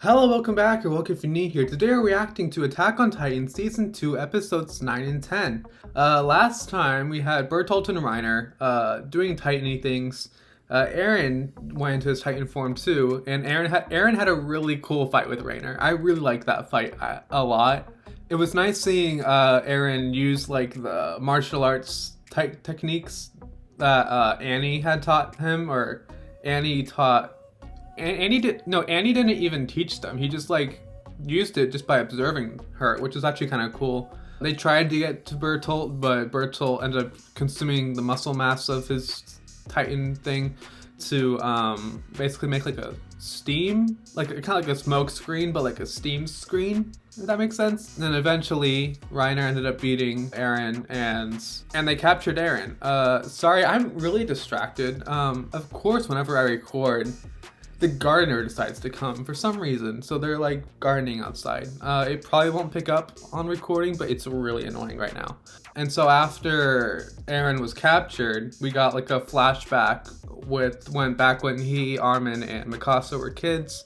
Hello, welcome back, or welcome if you're new here. Today we're reacting to Attack on Titan Season 2, Episodes 9 and 10. Last time we had Bertolt and Reiner doing Titany things. Eren went into his Titan form too, and Eren had a really cool fight with Reiner. I really liked that fight a lot. It was nice seeing Eren use like the martial arts techniques that Annie had taught him, or Annie taught Annie did no. Annie didn't even teach them. He just like used it just by observing her, which is actually kind of cool. They tried to get to Bertolt, but Bertolt ended up consuming the muscle mass of his Titan thing to basically make like a steam, like kind of like a smoke screen, but like a steam screen. If that makes sense. And then eventually, Reiner ended up beating Eren, and they captured Eren. Sorry, I'm really distracted. Of course, whenever I record, the gardener decides to come for some reason. So they're like gardening outside. It probably won't pick up on recording, but it's really annoying right now. And so after Eren was captured, we got like a flashback with when he, Armin, and Mikasa were kids.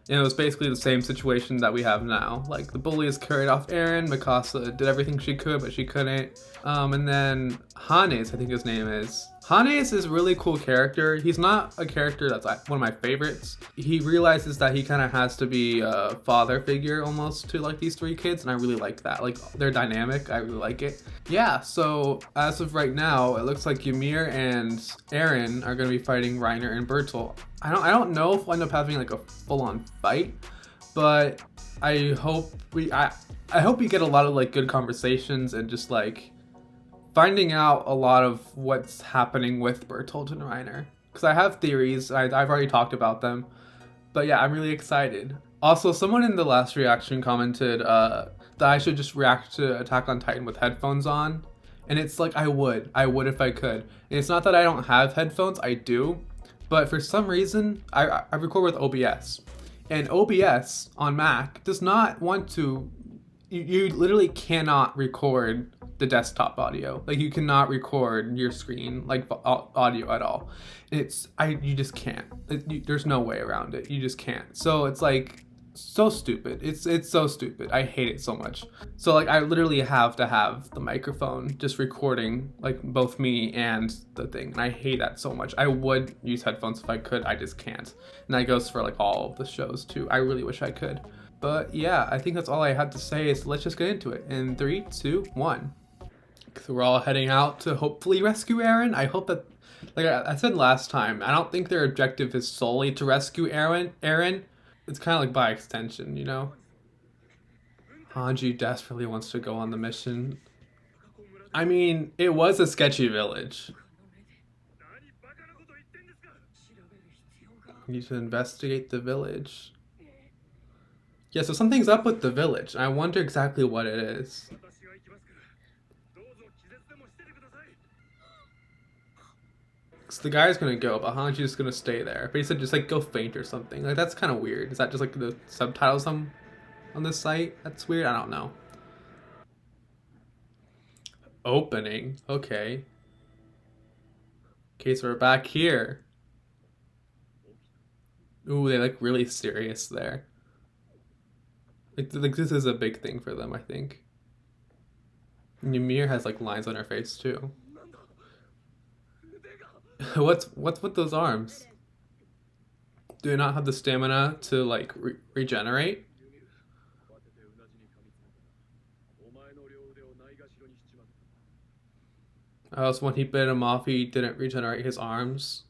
And it was basically the same situation that we have now. Like the bullies carried off Eren, Mikasa did everything she could, but she couldn't. And then Hannes, I think his name is. Hannes is a really cool character. He's not a character that's one of my favorites. He realizes that he kind of has to be a father figure almost to like these three kids, and I really like that. Like their dynamic, I really like it. Yeah, so as of right now, it looks like Ymir and Eren are gonna be fighting Reiner and Bertolt. I don't know if we'll end up having like a full-on fight, but I hope I hope we get a lot of like good conversations and just like finding out a lot of what's happening with Bertolt and Reiner. Because I have theories, I've already talked about them. But yeah, I'm really excited. Also, someone in the last reaction commented that I should just react to Attack on Titan with headphones on. And it's like, I would if I could. And it's not that I don't have headphones, I do. But for some reason, I record with OBS. And OBS on Mac does not want to, you literally cannot record the desktop audio. Like you cannot record your screen like audio at all. You just can't. There's no way around it. You just can't. So it's like so stupid. It's so stupid. I hate it so much. So like I literally have to have the microphone just recording like both me and the thing. And I hate that so much. I would use headphones if I could. I just can't. And that goes for like all of the shows too. I really wish I could. But yeah, I think that's all I had to say. So let's just get into it. In 3, 2, 1. So we're all heading out to hopefully rescue Eren. I hope that, like I said last time, I don't think their objective is solely to rescue Eren. It's kind of like by extension, you know? Hanji desperately wants to go on the mission. I mean, it was a sketchy village. We need to investigate the village. Yeah, so something's up with the village. I wonder exactly what it is. So the guy's gonna go, but Hanji's just gonna stay there. But he said just like go faint or something. Like that's kind of weird. Is that just like the subtitles on this site? That's weird. I don't know. Opening. Okay. Okay, so we're back here. Ooh, they look really serious there. Like this is a big thing for them, I think. And Ymir has like lines on her face too. What's with those arms? Do they not have the stamina to like regenerate? Else when he bit him off, he didn't regenerate his arms.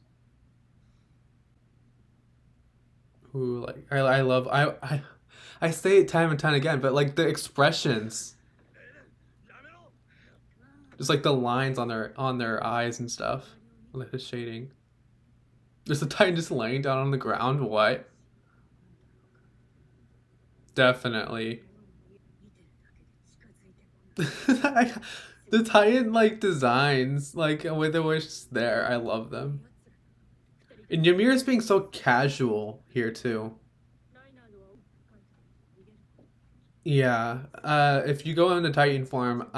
Ooh, like I love I say it time and time again, but like the expressions, just like the lines on their eyes and stuff, like the shading. There's a Titan just laying down on the ground. What? Definitely. The Titan like designs, like with the wish there, I love them. And Ymir's being so casual here too. Yeah. If you go into Titan form,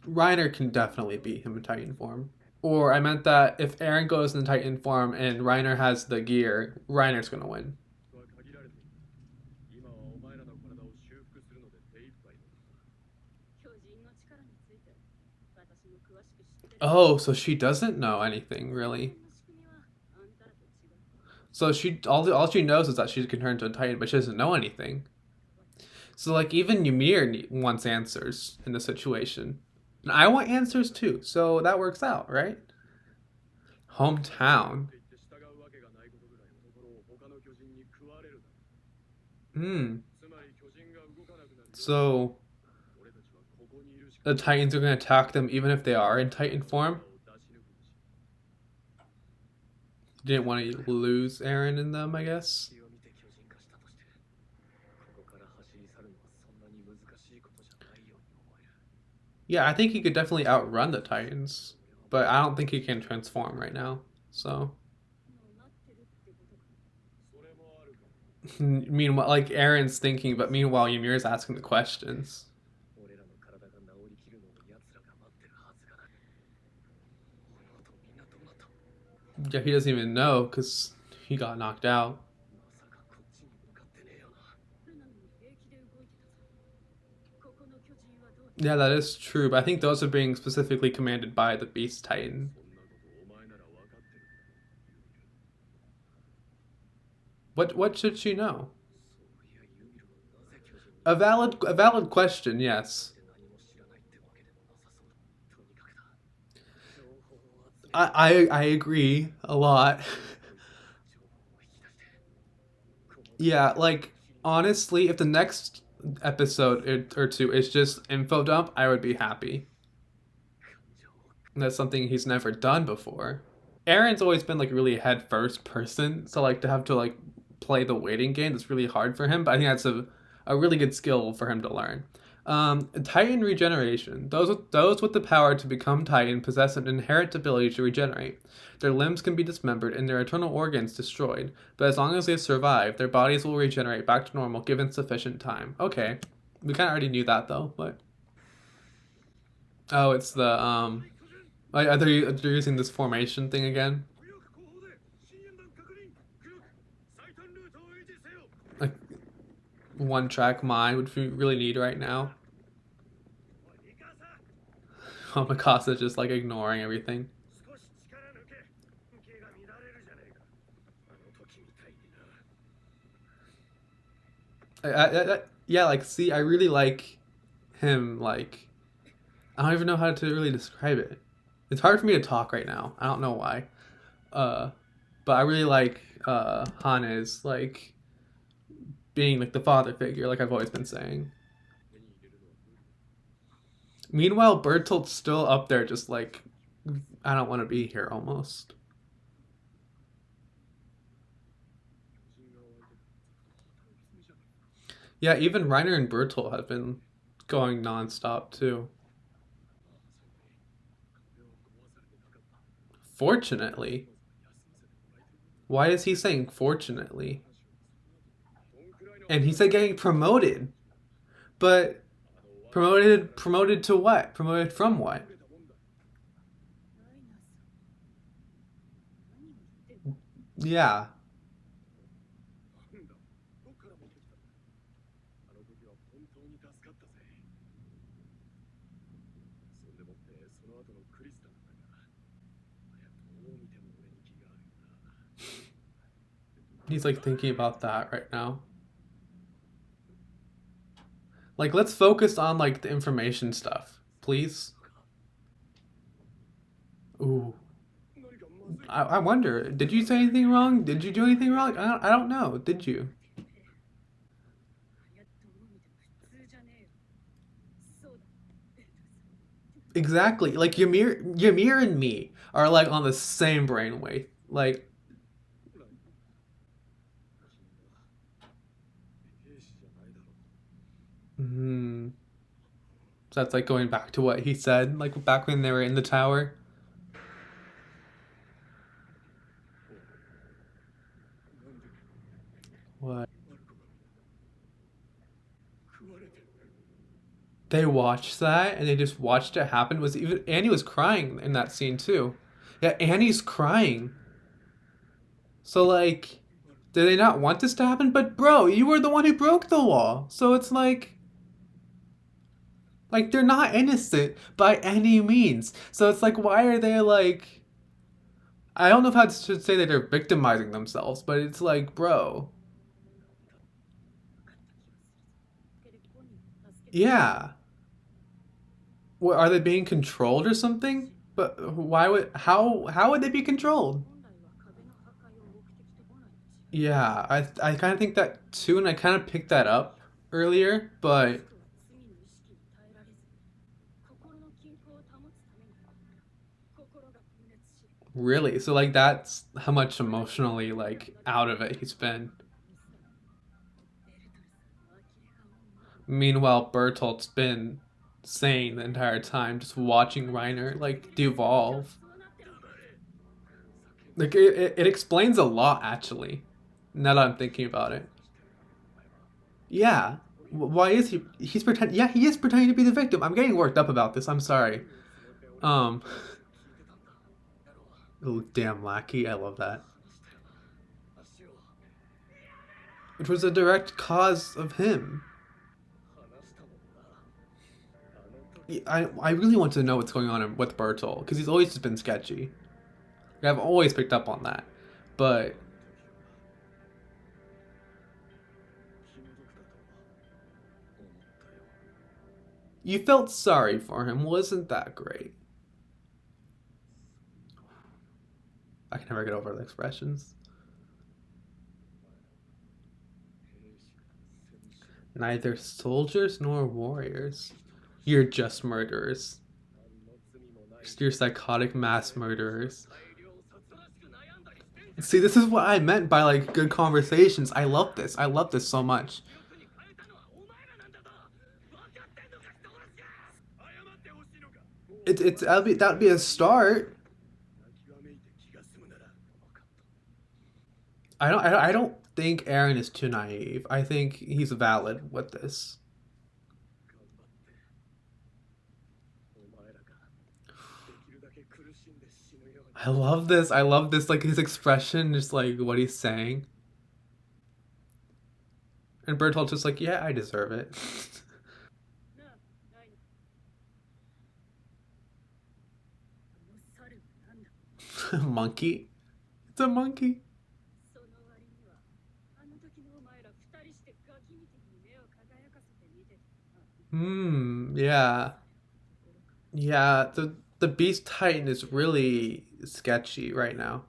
Reiner can definitely beat him in Titan form. Or I meant that if Eren goes in Titan form and Reiner has the gear, Reiner's gonna win. Oh, so she doesn't know anything really. So she all she knows is that she can turn into a Titan, but she doesn't know anything. So like even Ymir wants answers in the situation, and I want answers too. So that works out, right? Hometown. Hmm. So the Titans are going to attack them even if they are in Titan form. Didn't want to lose Eren in them, I guess. Yeah, I think he could definitely outrun the Titans, but I don't think he can transform right now. So, meanwhile, like Aaron's thinking, but meanwhile, Ymir's asking the questions. Yeah, he doesn't even know because he got knocked out. Yeah, that is true, but I think those are being specifically commanded by the Beast Titan. What should she know? A valid question, yes. I agree a lot. Yeah, like honestly, if the next episode or two is just info dump, I would be happy. And that's something he's never done before. Aaron's always been like really head first person, so like to have to like play the waiting game that's really hard for him. But I think that's a really good skill for him to learn. Titan regeneration. Those with the power to become Titan possess an inherent ability to regenerate. Their limbs can be dismembered and their internal organs destroyed, but as long as they survive, their bodies will regenerate back to normal given sufficient time. Okay, we kind of already knew that though. But oh, it's the they're using this formation thing again. Like one track mind, which we really need right now. Oh, Mikasa's just like ignoring everything. Yeah, like see, I really like him. Like I don't even know how to really describe it. It's hard for me to talk right now. I don't know why. Uh, but I really like Hane's like being like the father figure, like I've always been saying. Meanwhile, Bertolt's still up there, just like I don't want to be here almost. Yeah, even Reiner and Bertolt have been going nonstop too. Fortunately. Why is he saying fortunately? And he said getting promoted. But promoted to what? Promoted from what? Yeah. He's like thinking about that right now. Like let's focus on like the information stuff, please. Ooh. I wonder, did you say anything wrong? Did you do anything wrong? I don't know. Did you? Exactly. Like Ymir and me are like on the same brainwave. Like, hmm. So that's like going back to what he said, like back when they were in the tower. What? They watched that and they just watched it happen. Was even Annie was crying in that scene too. Yeah, Annie's crying. So like, did they not want this to happen? But bro, you were the one who broke the wall. So it's like Like, they're not innocent by any means. So it's like, why are they like, I don't know if I should say that they're victimizing themselves, but it's like, bro, yeah. What, are they being controlled or something? But why would, how would they be controlled? Yeah, I kind of think that too, and I kind of picked that up earlier, but really, so like that's how much emotionally like out of it he's been. Meanwhile, Bertolt's been sane the entire time, just watching Reiner like devolve. Like it explains a lot actually. Now that I'm thinking about it. Yeah. Why is he? He's pretend. Yeah, he is pretending to be the victim. I'm getting worked up about this. I'm sorry. Um. Oh damn, lackey. I love that. Which was a direct cause of him. I really want to know what's going on with Bertolt because he's always just been sketchy. I've always picked up on that, but you felt sorry for him. Wasn't that great? I can never get over the expressions. Neither soldiers nor warriors. You're just murderers. You're psychotic mass murderers. See, this is what I meant by like good conversations. I love this. I love this so much. It's that'd be a start. I don't think Eren is too naive. I think he's valid with this. I love this. I love this. Like his expression, just like what he's saying. And Bertolt's just like, yeah, I deserve it. Monkey. It's a monkey. Hmm. Yeah. Yeah. The Beast Titan is really sketchy right now.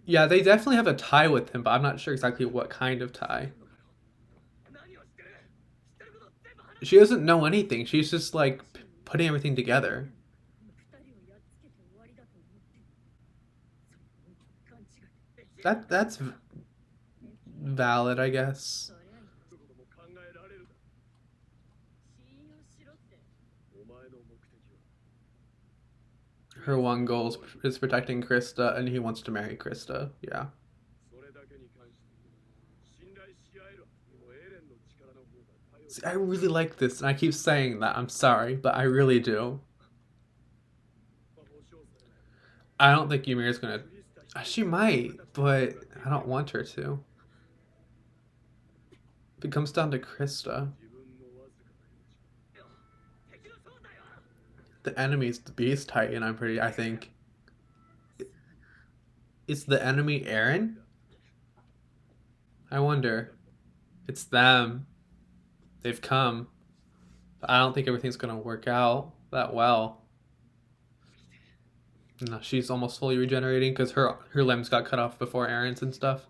Yeah, they definitely have a tie with him, but I'm not sure exactly what kind of tie. She doesn't know anything. She's just like putting everything together. That's valid, I guess. Her one goal is protecting Krista, and he wants to marry Krista. Yeah. See, I really like this, and I keep saying that. I'm sorry, but I really do. I don't think Ymir's gonna. She might, but I don't want her to. If it comes down to Krista, the enemy's the Beast Titan. I think. Is the enemy Eren? I wonder. It's them. They've come. But I don't think everything's gonna work out that well. No, she's almost fully regenerating because her limbs got cut off before Eren's and stuff.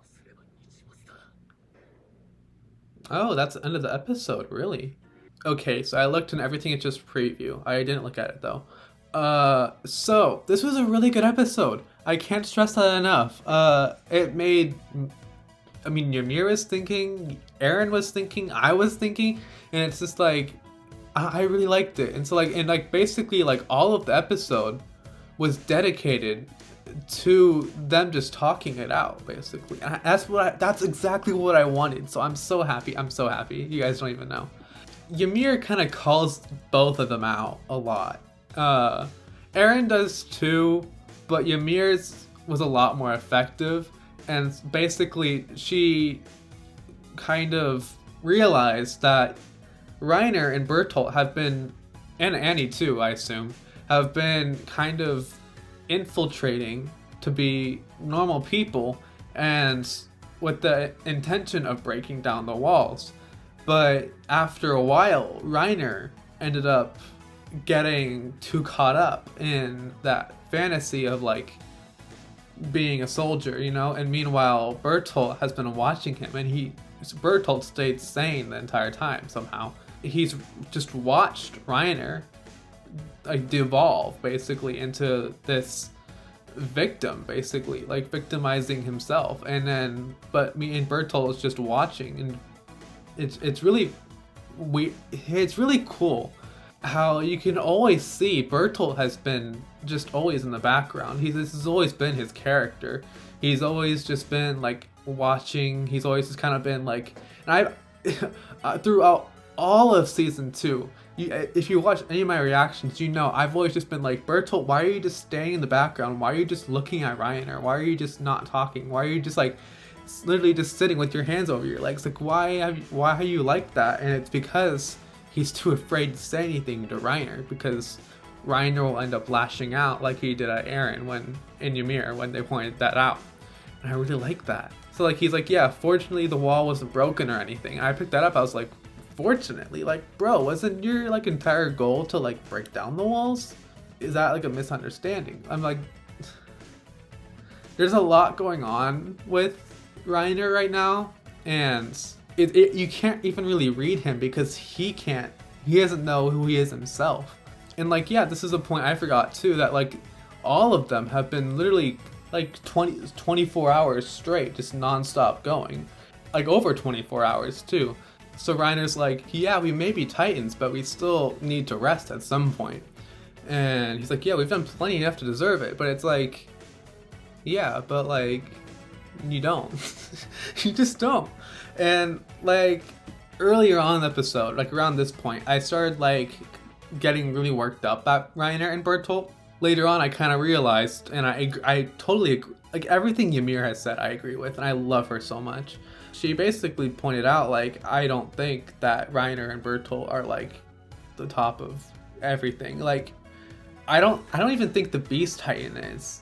Oh, that's the end of the episode, really? Okay, so I looked and everything is just preview. I didn't look at it though. So this was a really good episode. I can't stress that enough. It made, I mean, Ymir was thinking, Eren was thinking, I was thinking, and it's just like, I really liked it. And so like, and like basically like all of the episode was dedicated to them just talking it out, basically. And that's exactly what I wanted. So I'm so happy. I'm so happy. You guys don't even know. Ymir kind of calls both of them out a lot. Eren does too, but Ymir's was a lot more effective. And basically, she kind of realized that Reiner and Bertolt have been, and Annie too, I assume, have been kind of infiltrating to be normal people and with the intention of breaking down the walls. But after a while, Reiner ended up getting too caught up in that fantasy of like being a soldier, you know? And meanwhile, Bertolt has been watching him, and Bertolt stayed sane the entire time somehow. He's just watched Reiner like devolve basically into this victim, basically like victimizing himself, and then but me and Bertolt is just watching, and it's really it's really cool how you can always see Bertolt has been just always in the background. This has always been his character. He's always just been like watching. He's always just kind of been like, and I throughout all of season 2, if you watch any of my reactions, you know I've always just been like, Bertolt, why are you just staying in the background? Why are you just looking at Reiner? Why are you just not talking? Why are you just like literally just sitting with your hands over your legs? Like, why are you like that? And it's because he's too afraid to say anything to Reiner, because Reiner will end up lashing out like he did at Eren in Ymir when they pointed that out. And I really like that. So like he's like, yeah, fortunately the wall wasn't broken or anything. And I picked that up, I was like, fortunately, like, bro, wasn't your like entire goal to like break down the walls? Is that like a misunderstanding? I'm like, there's a lot going on with Reiner right now, and you can't even really read him because he doesn't know who he is himself. And like, yeah, this is a point I forgot too, that like all of them have been literally like 24 hours straight, just non-stop going, like over 24 hours too. So Reiner's like, yeah, we may be Titans, but we still need to rest at some point. And he's like, yeah, we've done plenty enough to deserve it. But it's like, yeah, but like, you don't. You just don't. And like, earlier on in the episode, like around this point, I started like getting really worked up at Reiner and Bertolt. Later on, I kind of realized, and I totally agree, like everything Ymir has said, I agree with, and I love her so much. She basically pointed out, like, I don't think that Reiner and Bertolt are like the top of everything. Like, I don't even think the Beast Titan is.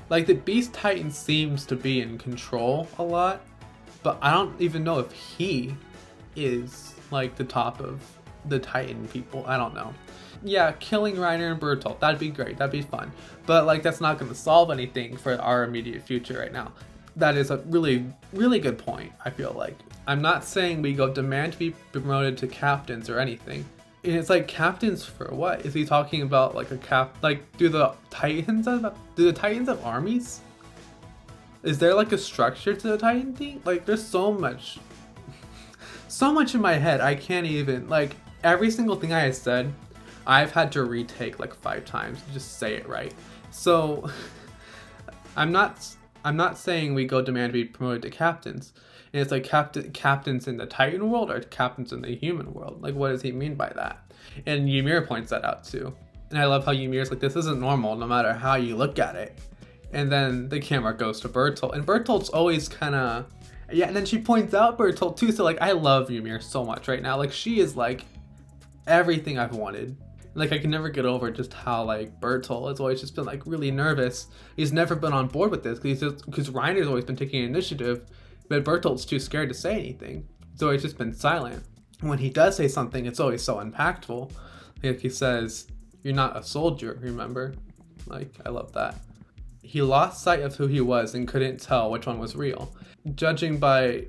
Like, the Beast Titan seems to be in control a lot, but I don't even know if he is like the top of the Titan people. I don't know. Yeah, killing Reiner and Bertolt, that'd be great, that'd be fun. But like, that's not going to solve anything for our immediate future right now. That is a really, really good point, I feel like. I'm not saying we go demand to be promoted to captains or anything. And it's like, captains for what? Is he talking about like do the Titans have armies? Is there like a structure to the Titan thing? Like, there's so much in my head, I can't even, like, every single thing I said, I've had to retake like 5 times to just say it right. So I'm not saying we go demand to be promoted to captains. And it's like captains in the Titan world or captains in the human world. Like, what does he mean by that? And Ymir points that out too. And I love how Ymir's like, this isn't normal no matter how you look at it. And then the camera goes to Bertolt. And Bertolt's always kind of, yeah, and then she points out Bertolt too. So like, I love Ymir so much right now. Like, she is like everything I've wanted. Like, I can never get over just how like Bertolt has always just been like really nervous. He's never been on board with this because Reiner's always been taking initiative, but Bertolt's too scared to say anything. So he's just been silent. When he does say something, it's always so impactful. Like he says, "You're not a soldier, remember?" Like, I love that. He lost sight of who he was and couldn't tell which one was real. Judging by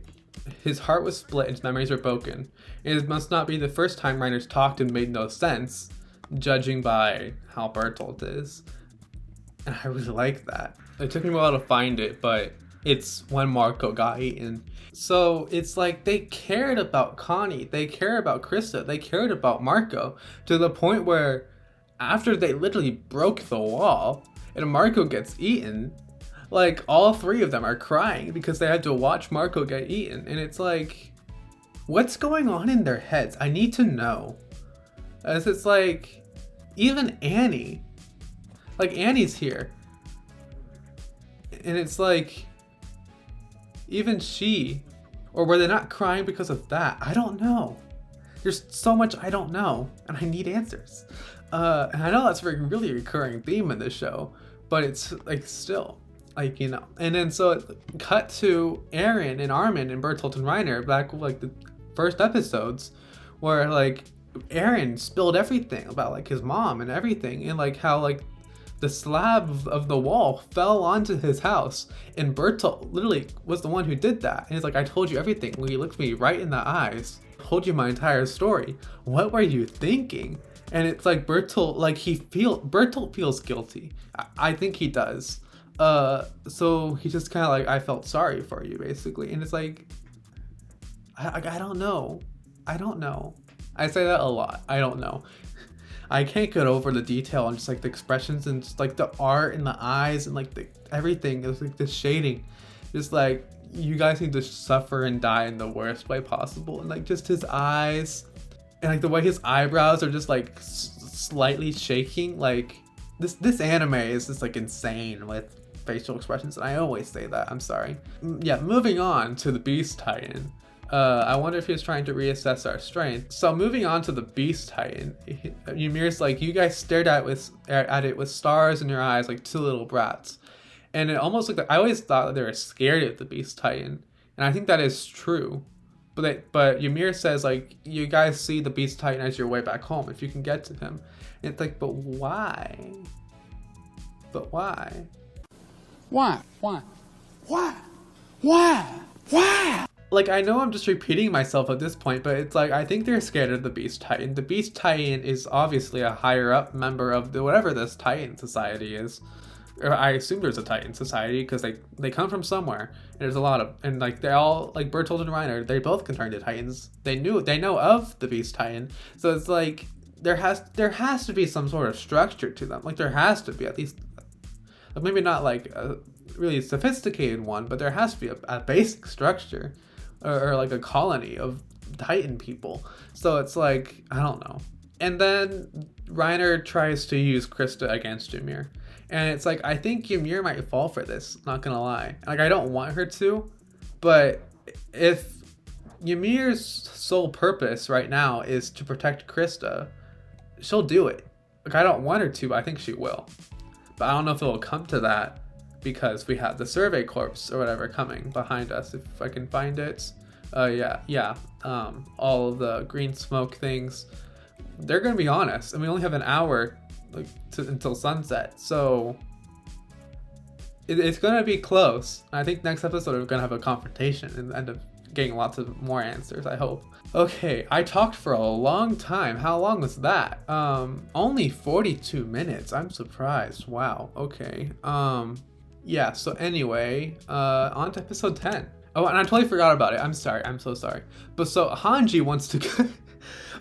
his heart was split and his memories were broken. It must not be the first time Reiner's talked and made no sense, judging by how Bertolt is. And I really like that. It took me a while to find it, but it's when Marco got eaten. So it's like they cared about Connie, they cared about Krista, they cared about Marco, to the point where after they literally broke the wall and Marco gets eaten, like all 3 of them are crying because they had to watch Marco get eaten. And it's like, what's going on in their heads? I need to know. As it's like, even Annie, like Annie's here, and it's like, even she, Or were they not crying because of that? I don't know. There's so much I don't know, and I need answers. And I know that's a really recurring theme in this show, but it's like still, like, you know. And then so it cut to Eren and Armin and Bertolt and Reiner back like the first episodes, where like Eren spilled everything about like his mom and everything, and like how like the slab of the wall fell onto his house, and Bertolt literally was the one who did that. And he's like, I told you everything when you looked me right in the eyes. Told you my entire story. What were you thinking? And it's like Bertolt, like Bertolt feels guilty. I think he does. So he just kind of like, I felt sorry for you, basically. And it's like, I don't know. I don't know. I say that a lot. I don't know. I can't get over the detail and just like the expressions and just like the art and the eyes and like the everything. It's like the shading. Just like, you guys need to suffer and die in the worst way possible. And like just his eyes and like the way his eyebrows are just like slightly shaking. Like this anime is just like insane with facial expressions, and I always say that. I'm sorry. Yeah, moving on to the Beast Titan. I wonder if he was trying to reassess our strength. So moving on to the Beast Titan, Ymir's like, you guys stared at it with stars in your eyes like two little brats. And it almost looked like, I always thought that they were scared of the Beast Titan. And I think that is true. But Ymir says like, you guys see the Beast Titan as your way back home if you can get to him. And it's like, but why? But why? Why? Why? Why? Why? Why? Like, I know I'm just repeating myself at this point, but it's like, I think they're scared of the Beast Titan. The Beast Titan is obviously a higher up member of whatever this Titan Society is. Or I assume there's a Titan Society because they come from somewhere. And there's a lot of, and like they're all like Bertolt and Reiner, they both can turn to Titans. They know of the Beast Titan. So it's like there has to be some sort of structure to them. Like there has to be at least, maybe not like a really sophisticated one, but there has to be a basic structure. Or like a colony of Titan people. So it's like, I don't know. And then Reiner tries to use Krista against Ymir. And it's like, I think Ymir might fall for this, not gonna lie. Like, I don't want her to, but if Ymir's sole purpose right now is to protect Krista, she'll do it. Like, I don't want her to, but I think she will. But I don't know if it will come to that, because we have the Survey Corps or whatever coming behind us, if I can find it. Yeah. All of the green smoke things. They're gonna be on us, and we only have an hour until sunset, so it's gonna be close. I think next episode we're gonna have a confrontation and end up getting lots of more answers, I hope. Okay, I talked for a long time. How long was that? Only 42 minutes. I'm surprised. Wow. Okay. Yeah, so anyway, on to episode 10. Oh, and I totally forgot about it. I'm sorry. I'm so sorry. But so Hanji wants to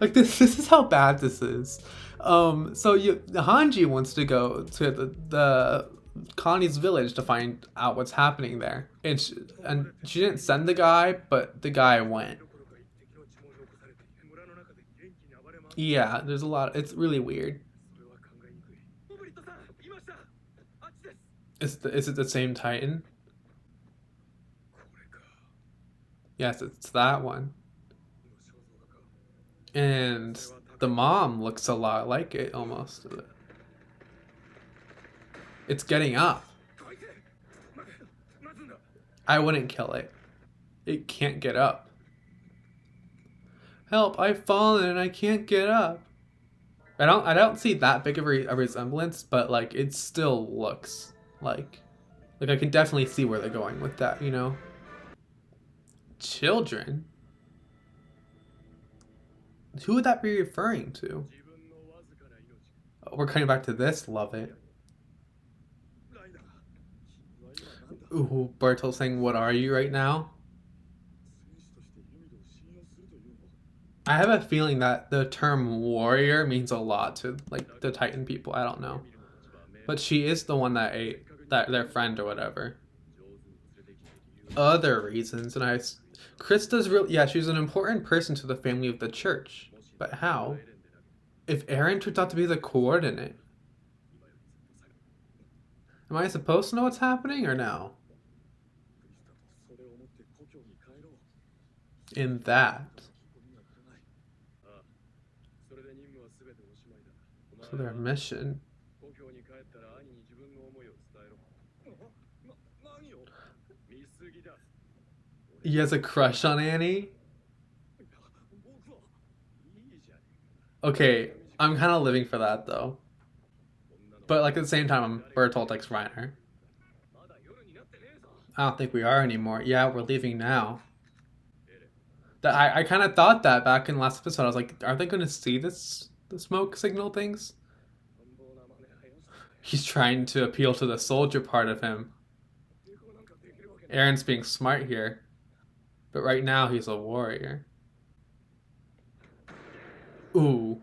like this is how bad this is. Hanji wants to go to the Connie's village to find out what's happening there. And she didn't send the guy, but the guy went. Yeah, there's a lot. It's really weird. Is it the same Titan? Yes, it's that one. And the mom looks a lot like it, almost. It's getting up. I wouldn't kill it. It can't get up. Help, I've fallen and I can't get up. I don't see that big of a resemblance, but like it still looks like I can definitely see where they're going with that, you know? Children? Who would that be referring to? Oh, we're coming back to this, love it. Ooh, Bertolt saying, what are you right now? I have a feeling that the term warrior means a lot to like the Titan people. I don't know. But she is the one that ate their friend or whatever. Other reasons, and Krista's real. Yeah, she's an important person to the family of the church. But how? If Eren turns out to be the coordinate, am I supposed to know what's happening or no? in that. So their mission. He has a crush on Annie? Okay, I'm kind of living for that though. But like at the same time, I'm Bertolt X Reiner. I don't think we are anymore. Yeah, we're leaving now. That I kind of thought that back in the last episode. I was like, are they going to see the smoke signal things? He's trying to appeal to the soldier part of him. Aaron's being smart here, but right now he's a warrior. Ooh,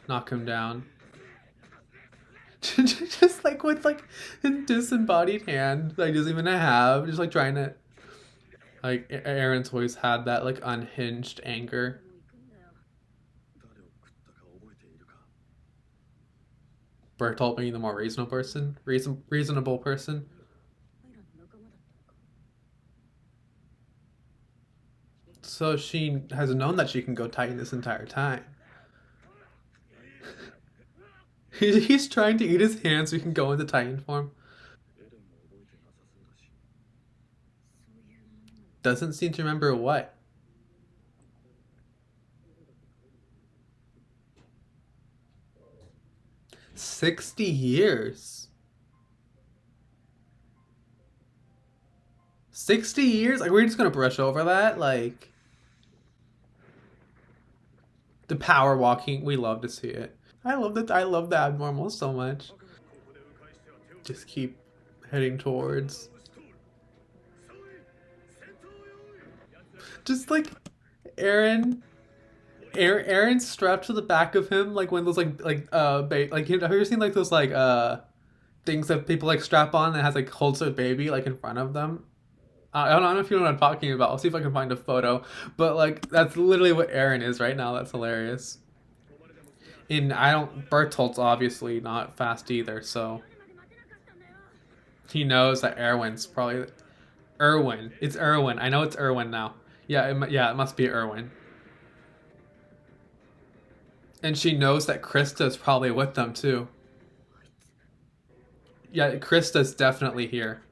knock him down. Just like with like a disembodied hand, like doesn't even have, just like trying to. Like Aaron's always had that like unhinged anger. Bertolt being the more reasonable person. So she has known that she can go Titan this entire time. He's trying to eat his hand so he can go into Titan form. Doesn't seem to remember what. $60 years. 60 years? Like we're just gonna brush over that? Like the power walking, we love to see it. I love the abnormal so much. Just keep heading towards. Just like Aaron Aaron's strapped to the back of him like when those like have you ever seen like those like things that people like strap on that has like holds a baby like in front of them? I don't know if you know what I'm talking about. I'll see if I can find a photo. But like that's literally what Aaron is right now. That's hilarious. And I don't Bertolt's obviously not fast either, so he knows that Erwin's probably Erwin. It's Erwin. I know it's Erwin now. Yeah, it must be Erwin. And she knows that Krista's probably with them too. Yeah, Krista's definitely here.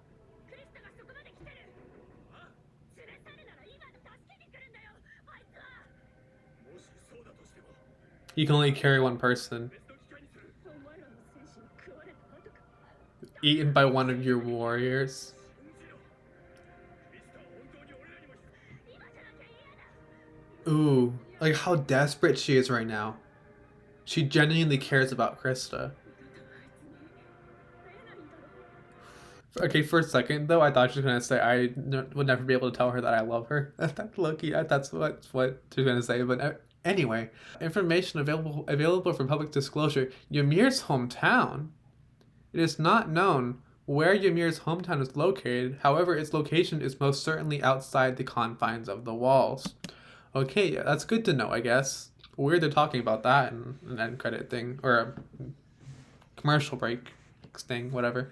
You can only carry one person. Eaten by one of your warriors. Ooh, like how desperate she is right now. She genuinely cares about Krista. Okay, for a second though, I thought she was gonna say would never be able to tell her that I love her. That's Loki. That's what she was gonna say. But anyway, information available for public disclosure. Ymir's hometown. It is not known where Ymir's hometown is located. However, its location is most certainly outside the confines of the walls. Okay, yeah, that's good to know, I guess. Weird they're talking about that in an end credit thing or a commercial break thing, whatever.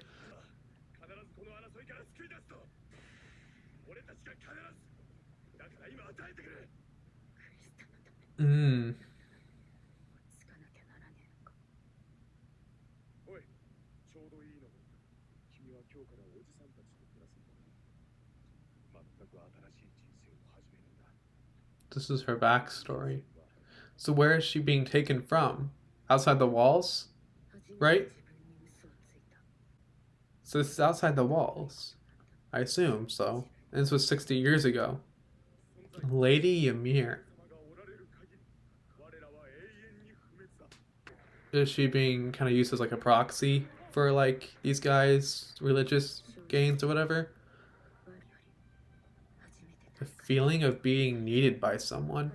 Mm. This is her backstory. So where is she being taken from? Outside the walls? Right? So this is outside the walls. I assume so. And this was 60 years ago. Lady Ymir. Is she being kind of used as like a proxy for like these guys' religious gains or whatever? The feeling of being needed by someone.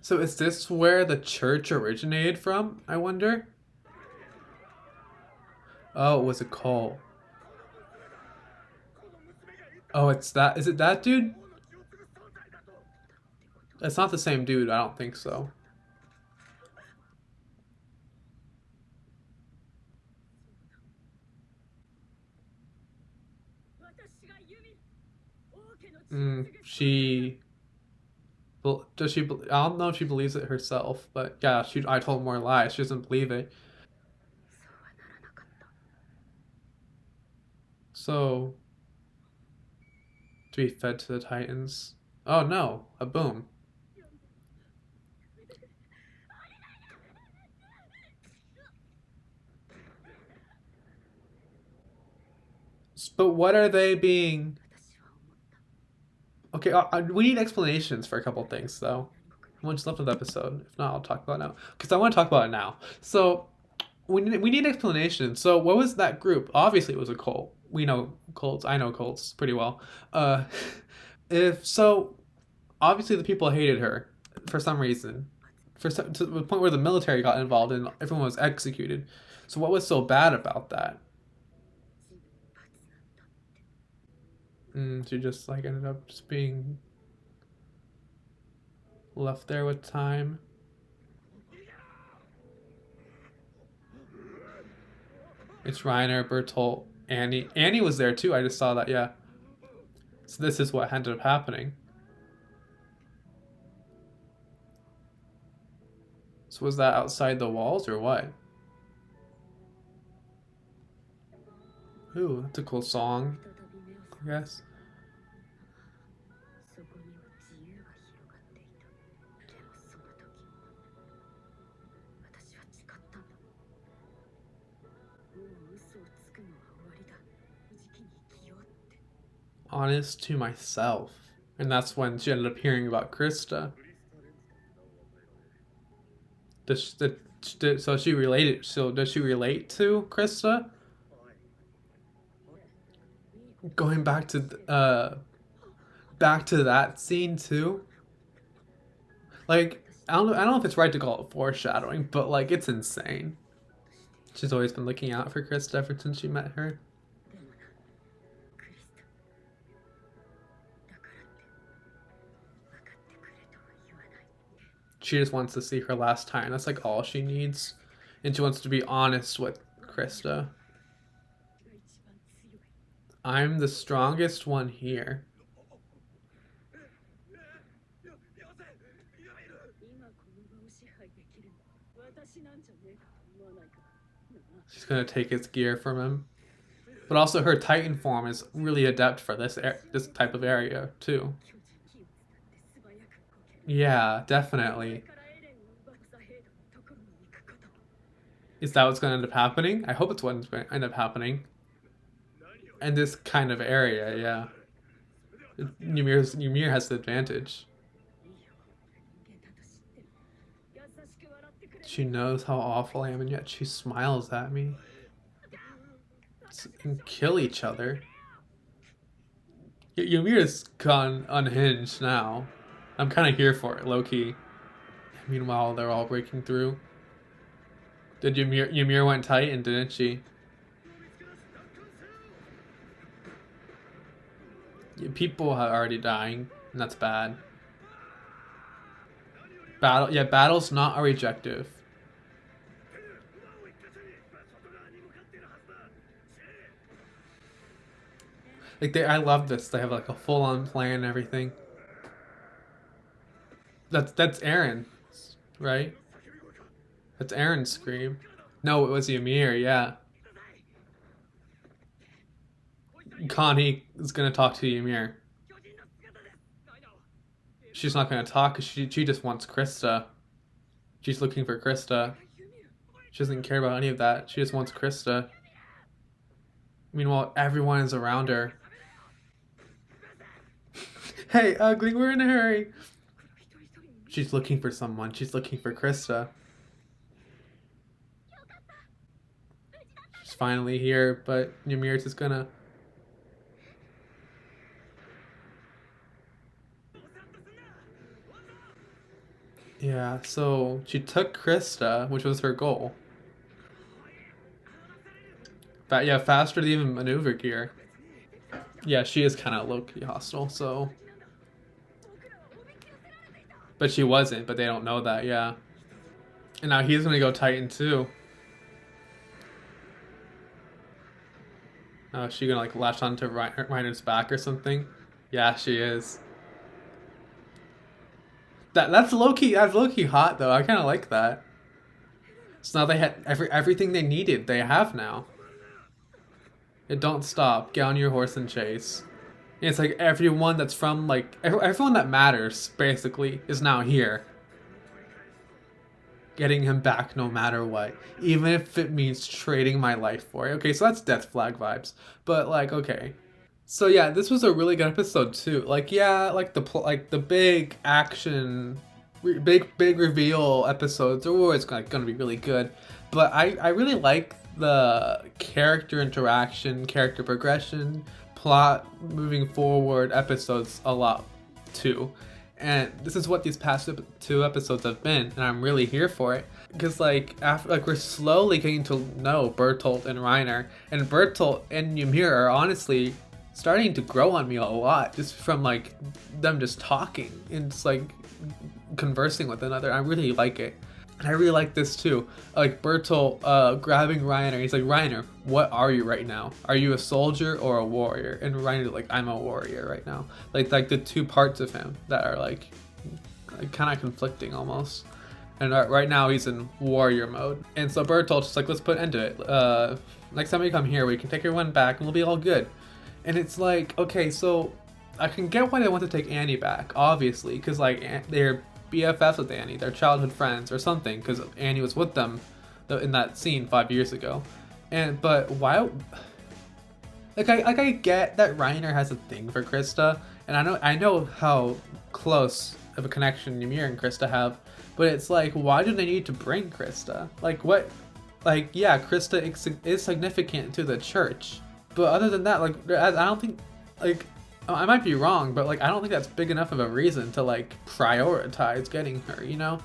So is this where the church originated from, I wonder? Oh, it was a cult. Oh, it's that. Is it that dude? It's not the same dude. I don't think so. She does she? I don't know if she believes it herself, but yeah, I told more lies. She doesn't believe it. So to be fed to the Titans. Oh no, a boom. But what are they being? Okay, we need explanations for a couple things though. What's left of the episode? If not, I'll talk about it now because I want to talk about it now. So we need explanation. So what was that group? Obviously, it was a cult. We know cults. I know cults pretty well. Uh, if so, obviously the people hated her for some reason, to the point where the military got involved and everyone was executed. So what was so bad about that? She just like ended up just being left there with time. It's Reiner, Bertolt, Annie. Annie was there too. I just saw that. Yeah. So this is what ended up happening. So was that outside the walls or what? Ooh, that's a cool song, I guess. Honest to myself. And that's when she ended up hearing about Krista. So she related. So does she relate to Krista? Going back to that scene too. Like I don't know if it's right to call it foreshadowing, but like it's insane. She's always been looking out for Krista ever since she met her. She just wants to see her last time. That's like all she needs. And she wants to be honest with Krista. I'm the strongest one here. She's gonna take his gear from him. But also her Titan form is really adept for this type of area too. Yeah, definitely. Is that what's gonna end up happening? I hope it's what's gonna end up happening. In this kind of area, yeah. Ymir has the advantage. She knows how awful I am, and yet she smiles at me. And kill each other. Ymir's gone unhinged now. I'm kind of here for it, low key. Meanwhile, they're all breaking through. Did Ymir went Titan, didn't she? People are already dying, and that's bad. Battle's not a rejective. I love this. They have like a full-on plan and everything. That's Eren, right? That's Eren's scream. No, it was Ymir. Yeah. Connie is gonna talk to Ymir. She's not gonna talk because she just wants Krista. She's looking for Krista. She doesn't care about any of that. She just wants Krista. Meanwhile, everyone is around her. Hey, ugly, we're in a hurry. She's looking for someone. She's looking for Krista. She's finally here, but Ymir's just gonna... Yeah, so she took Krista, which was her goal. But yeah, faster than even maneuver gear. Yeah, she is kind of low-key hostile, so... But she wasn't, but they don't know that, yeah. And now he's gonna go Titan too. Oh, is she gonna like latch onto Reiner's back or something? Yeah, she is. That's low key. That's low key hot though. I kind of like that. So now they had everything they needed. They have now. It don't stop. Get on your horse and chase. And it's like everyone that's from like everyone that matters basically is now here. Getting him back no matter what, even if it means trading my life for it. Okay, so that's Death Flag vibes. But like, okay, so yeah, this was a really good episode too. Like, yeah, like like the big action, big reveal episodes are always like gonna be really good. But I really like the character interaction, character progression, plot moving forward episodes a lot too. And this is what these past two episodes have been, and I'm really here for it. Because like after like we're slowly getting to know Bertolt and Reiner, and Bertolt and Ymir are honestly starting to grow on me a lot, just from like them just talking and just like conversing with another. I really like it. And I really like this too. Like Bertolt grabbing Reiner. He's like, Reiner, what are you right now? Are you a soldier or a warrior? And Reiner's like, I'm a warrior right now. Like the two parts of him that are like kind of conflicting almost. And right now he's in warrior mode. And so Bertolt's just like, let's put an end to it. Next time we come here, we can take everyone back and we'll be all good. And it's like, okay, so I can get why they want to take Annie back, obviously, because like they're BFFs with Annie, they're childhood friends or something, because Annie was with them in that scene 5 years ago. But why? I get that Reiner has a thing for Krista, and I know how close of a connection Ymir and Krista have, but it's like, why do they need to bring Krista? Like what? Like yeah, Krista is significant to the church, but other than that, like I don't think like. I might be wrong, but like I don't think that's big enough of a reason to like prioritize getting her, you know.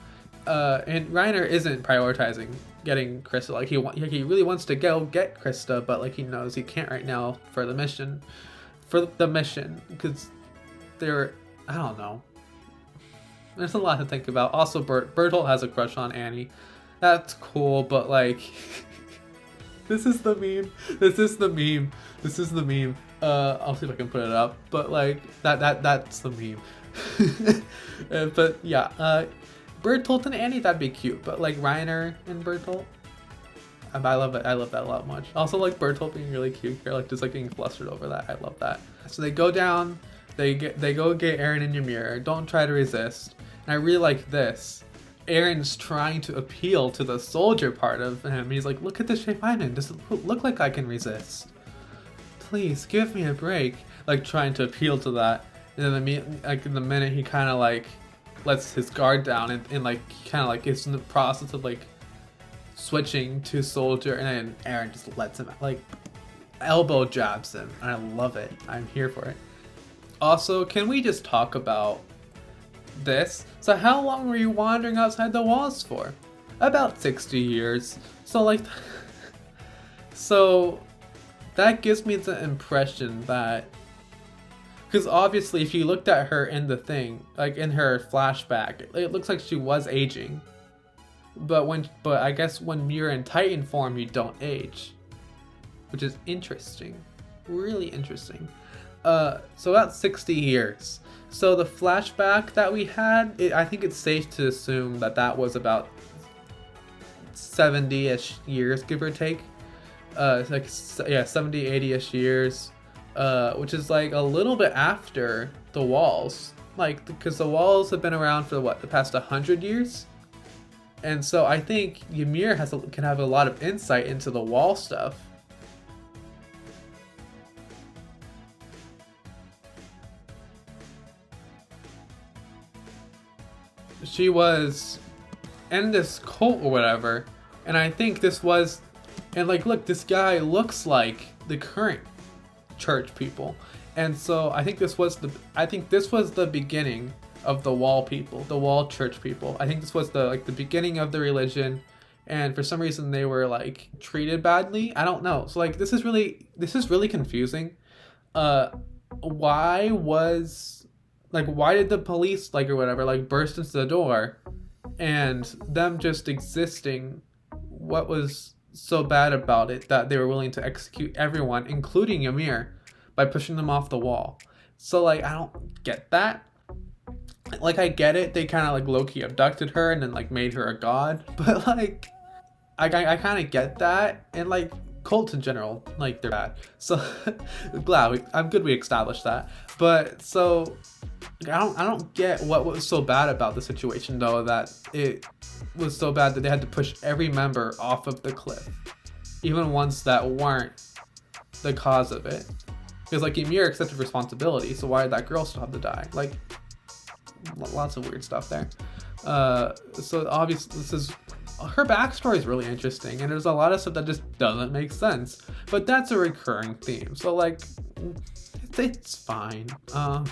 And Reiner isn't prioritizing getting Krista. Like he really wants to go get Krista, but like he knows he can't right now for the mission, because I don't know. There's a lot to think about. Also, Bertolt has a crush on Annie. That's cool, but like. This is the meme. I'll see if I can put it up. But like that's the meme. But yeah, Bertolt and Annie, that'd be cute. But like Reiner and Bertolt, I love it. I love that a lot much. Also like Bertolt being really cute here, like just like getting flustered over that. I love that. So they go down. They go get Eren and Ymir. Don't try to resist. And I really like this. Eren's trying to appeal to the soldier part of him. He's like, look at the shape I'm in. Does it look like I can resist? Please, give me a break. Like, trying to appeal to that. And then the minute he kind of, like, lets his guard down and like, kind of, like, is in the process of, like, switching to soldier. And then Eren just lets him, like, elbow jabs him. And I love it. I'm here for it. Also, can we just talk about this? So how long were you wandering outside the walls for? About 60 years. So like so that gives me the impression that, because obviously if you looked at her in the thing, like in her flashback, it looks like she was aging. But I guess when you're in Titan form, you don't age, which is interesting. Really interesting. So about 60 years. So the flashback that we had, I think it's safe to assume that was about 70-ish years, give or take. Like, yeah, 70, 80-ish years. Which is like a little bit after the walls. Like, because the walls have been around for the past 100 years? And so I think Ymir can have a lot of insight into the wall stuff. She was in this cult or whatever, and I think this was, and like, look, this guy looks like the current church people, and so I think this was the beginning of the wall people, the wall church people. I think this was the beginning of the religion, and for some reason they were like treated badly. I don't know. So like this is really confusing. Why did the police, like, or whatever, like, burst into the door, and them just existing, what was so bad about it that they were willing to execute everyone, including Ymir, by pushing them off the wall? So like I don't get that. Like I get it, they kind of like low-key abducted her and then like made her a god, but like I kind of get that, and like cults in general, like they're bad. So glad I'm good we established that. But so I don't get what was so bad about the situation though, that it was so bad that they had to push every member off of the cliff, even ones that weren't the cause of it. Because like Ymir accepted responsibility, so why did that girl still have to die? Like lots of weird stuff there. So obviously this is her backstory is really interesting, and there's a lot of stuff that just doesn't make sense. But that's a recurring theme, so like it's fine. I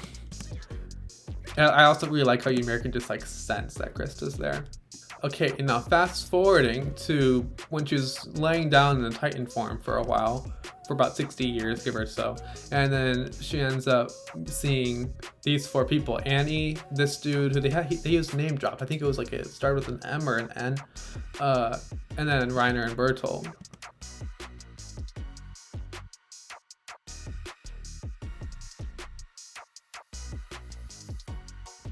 also really like how Ymir can just like sense that Krista's there. Okay, and now fast forwarding to when she was laying down in the Titan form for a while, for about 60 years, give or so. And then she ends up seeing these 4 people. Annie, this dude who they used name drop. I think it was like it started with an M or an N. And then Reiner and Bertolt.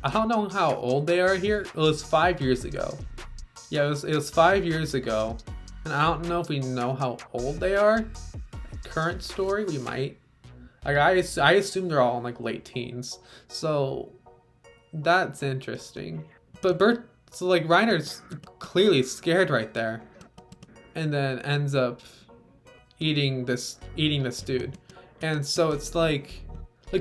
I don't know how old they are here. It was 5 years ago. Yeah, it was 5 years ago. And I don't know if we know how old they are. Current story, we might. Like I assume they're all in like late teens. So that's interesting. But so like Reiner's clearly scared right there. And then ends up eating this dude. And so it's like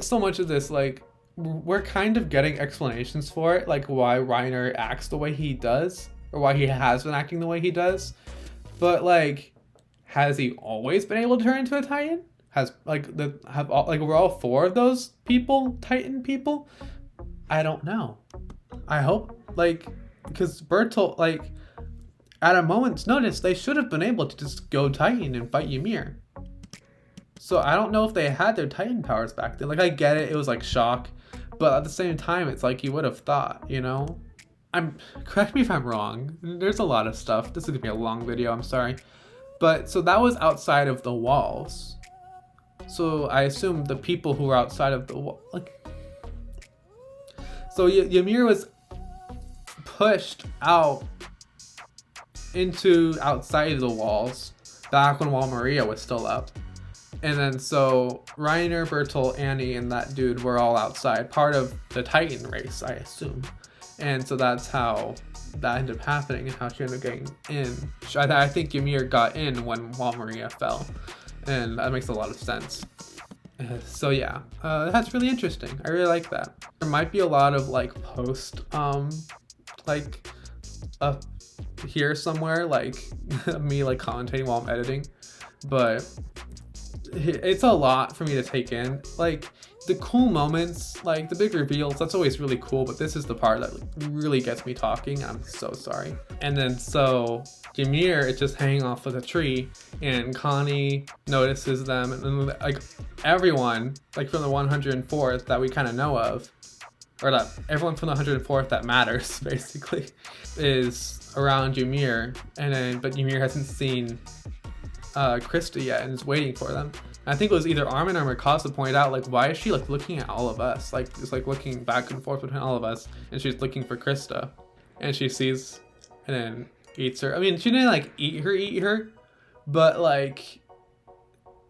so much of this, like we're kind of getting explanations for it, like why Reiner acts the way he does, or why he has been acting the way he does. But like, has he always been able to turn into a Titan? Has were all 4 of those people Titan people? I don't know. I hope, like, because Bertolt, like, at a moment's notice, they should have been able to just go Titan and fight Ymir. So I don't know if they had their Titan powers back then. Like, I get it, it was like shock, but at the same time, it's like you would have thought, you know? Correct me if I'm wrong. There's a lot of stuff. This is gonna be a long video, I'm sorry. But so that was outside of the walls. So I assume the people who were outside of the wall, like, so Ymir was pushed out into outside of the walls back when Wall Maria was still up. And then so Reiner, Bertolt, Annie, and that dude were all outside, part of the Titan race, I assume. And so that's how that ended up happening and how she ended up getting in. I think Ymir got in when Wall Maria fell. And that makes a lot of sense. So yeah, that's really interesting. I really like that. There might be a lot of like post, like up here somewhere, like me like commentating while I'm editing. But it's a lot for me to take in. Like the cool moments, like the big reveals, that's always really cool, but this is the part that really gets me talking. I'm so sorry. And then so Ymir is just hanging off of a tree, and Connie notices them, and then like everyone, like from the 104th that we kind of know of, or that everyone from the 104th that matters basically, is around Ymir, and then but Ymir hasn't seen Krista yet and is waiting for them. I think it was either Armin or Mikasa pointed out, like, why is she like looking at all of us? Like, it's like looking back and forth between all of us, and she's looking for Krista, and she sees and then eats her. I mean, she didn't like eat her, but like,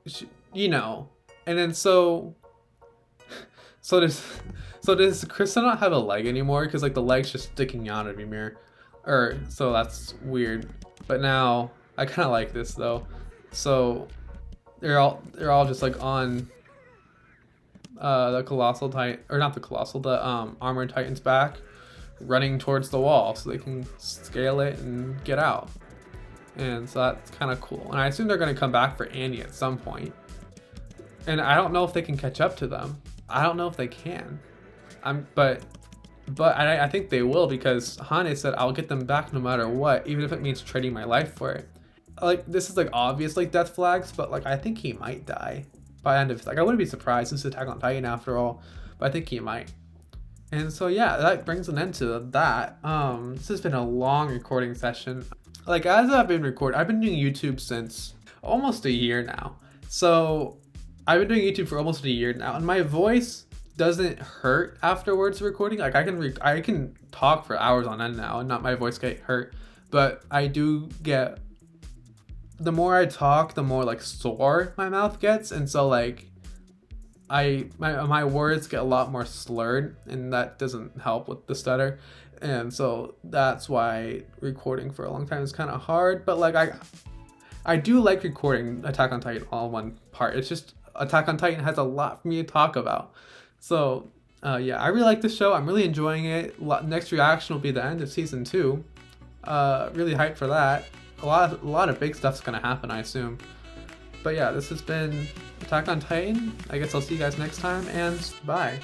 she, you know. And then so does Krista not have a leg anymore? Because like the leg's just sticking out of Ymir, or so that's weird. But now I kind of like this though. So they're all just like on the colossal titan, or not the colossal, the armored titan's back, running towards the wall so they can scale it and get out. And so that's kind of cool. And I assume they're going to come back for Annie at some point. And I don't know if they can catch up to them. I don't know if they can. But I think they will, because Hane said, I'll get them back no matter what, even if it means trading my life for it. Like, this is like obvious like death flags, but like I think he might die by the end of, like, I wouldn't be surprised. This is Attack on Titan after all, but I think he might. And so yeah, that brings an end to that. This has been a long recording session. Like, as I've been doing YouTube since almost a year now. So I've been doing YouTube for almost a year now, and my voice doesn't hurt afterwards recording. Like I can talk for hours on end now and not my voice get hurt, but I do get, the more I talk, the more like sore my mouth gets, and so like my words get a lot more slurred, and that doesn't help with the stutter. And so that's why recording for a long time is kind of hard. But like I do like recording Attack on Titan all in one part. It's just Attack on Titan has a lot for me to talk about. So yeah, I really like the show. I'm really enjoying it. Next reaction will be the end of season 2. Really hyped for that. A lot of big stuff's gonna happen, I assume. But yeah, this has been Attack on Titan. I guess I'll see you guys next time, and bye.